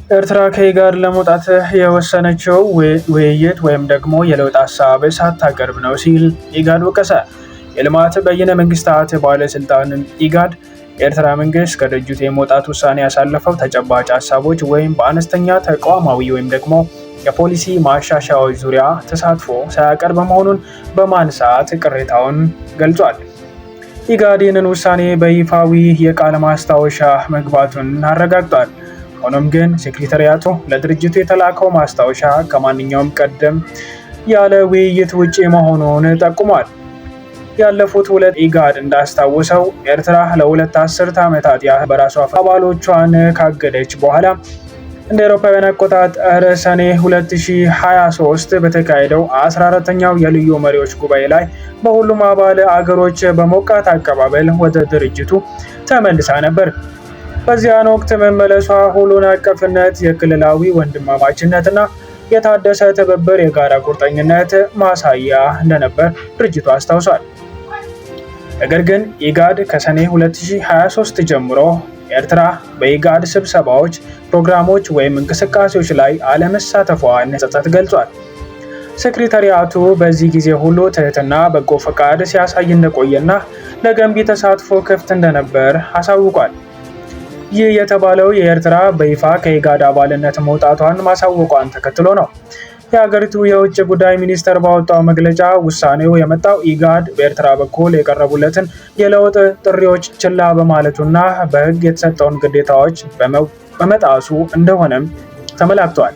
ኤርትራ ከኢጋድ ለመውጣት የወሰነችው ውይይት ወይም ደግሞ የለውጥ ሀሳብ ሳታቀርብ ነው ሲል ኢጋድ ወቀሰ። የልማት በይነ መንግስታት ባለስልጣን ኢጋድ የኤርትራ መንግስት ከድርጅቱ የመውጣት ውሳኔ ያሳለፈው ተጨባጭ ሀሳቦች ወይም በአነስተኛ ተቋማዊ ወይም ደግሞ የፖሊሲ ማሻሻያዎች ዙሪያ ተሳትፎ ሳያቀርብ መሆኑን በማንሳት ቅሬታውን ገልጿል። ኢጋድ ይህንን ውሳኔ በይፋዊ የቃለ ማስታወሻ መግባቱን አረጋግጧል። ሆኖም ግን ሴክሬታሪያቱ ለድርጅቱ የተላከው ማስታወሻ ከማንኛውም ቀደም ያለ ውይይት ውጪ መሆኑን ጠቁሟል። ያለፉት ሁለት ኢጋድ እንዳስታወሰው ኤርትራ ለሁለት አስርት ዓመታት ያህል በራሷ አባሎቿን ካገደች በኋላ እንደ አውሮፓውያን አቆጣጠር ሰኔ 2023 በተካሄደው 14ኛው የልዩ መሪዎች ጉባኤ ላይ በሁሉም አባል አገሮች በሞቃት አቀባበል ወደ ድርጅቱ ተመልሳ ነበር። በዚያን ወቅት መመለሷ ሁሉን አቀፍነት፣ የክልላዊ ወንድማማችነትና የታደሰ ትብብር የጋራ ቁርጠኝነት ማሳያ እንደነበር ድርጅቱ አስታውሷል። ነገር ግን ኢጋድ ከሰኔ 2023 ጀምሮ ኤርትራ በኢጋድ ስብሰባዎች፣ ፕሮግራሞች ወይም እንቅስቃሴዎች ላይ አለመሳተፏን ጸጸት ገልጿል። ሴክሬታሪያቱ በዚህ ጊዜ ሁሉ ትህትና፣ በጎ ፈቃድ ሲያሳይ እንደቆየና ለገንቢ ተሳትፎ ክፍት እንደነበር አሳውቋል። ይህ የተባለው የኤርትራ በይፋ ከኢጋድ አባልነት መውጣቷን ማሳወቋን ተከትሎ ነው። የሀገሪቱ የውጭ ጉዳይ ሚኒስቴር ባወጣው መግለጫ ውሳኔው የመጣው ኢጋድ በኤርትራ በኩል የቀረቡለትን የለውጥ ጥሪዎች ችላ በማለቱና በሕግ የተሰጠውን ግዴታዎች በመጣሱ እንደሆነም ተመላክቷል።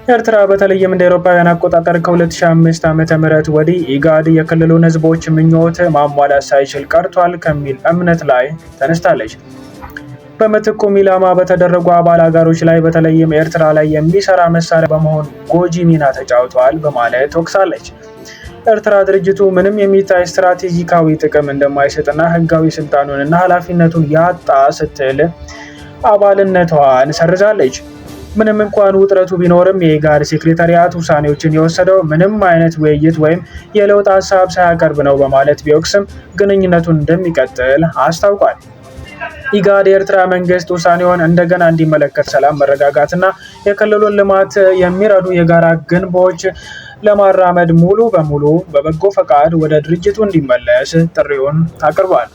ኤርትራ በተለይም እንደ አውሮፓውያን አቆጣጠር ከ2005 ዓ.ም ወዲህ ኢጋድ የክልሉን ሕዝቦች ምኞት ማሟላት ሳይችል ቀርቷል ከሚል እምነት ላይ ተነስታለች። በምትኩም ኢላማ በተደረጉ አባል አገሮች ላይ በተለይም ኤርትራ ላይ የሚሰራ መሳሪያ በመሆን ጎጂ ሚና ተጫውተዋል በማለት ወቅሳለች። ኤርትራ ድርጅቱ ምንም የሚታይ ስትራቴጂካዊ ጥቅም እንደማይሰጥና ህጋዊ ስልጣኑንና ኃላፊነቱን ያጣ ስትል አባልነቷን ሰርዛለች። ምንም እንኳን ውጥረቱ ቢኖርም የኢጋድ ሴክሬታሪያት ውሳኔዎችን የወሰደው ምንም አይነት ውይይት ወይም የለውጥ ሀሳብ ሳያቀርብ ነው በማለት ቢወቅስም ግንኙነቱን እንደሚቀጥል አስታውቋል። ኢጋድ የኤርትራ መንግስት ውሳኔውን እንደገና እንዲመለከት፣ ሰላም፣ መረጋጋትና የክልሉን ልማት የሚረዱ የጋራ ግንቦች ለማራመድ ሙሉ በሙሉ በበጎ ፈቃድ ወደ ድርጅቱ እንዲመለስ ጥሪውን አቅርቧል።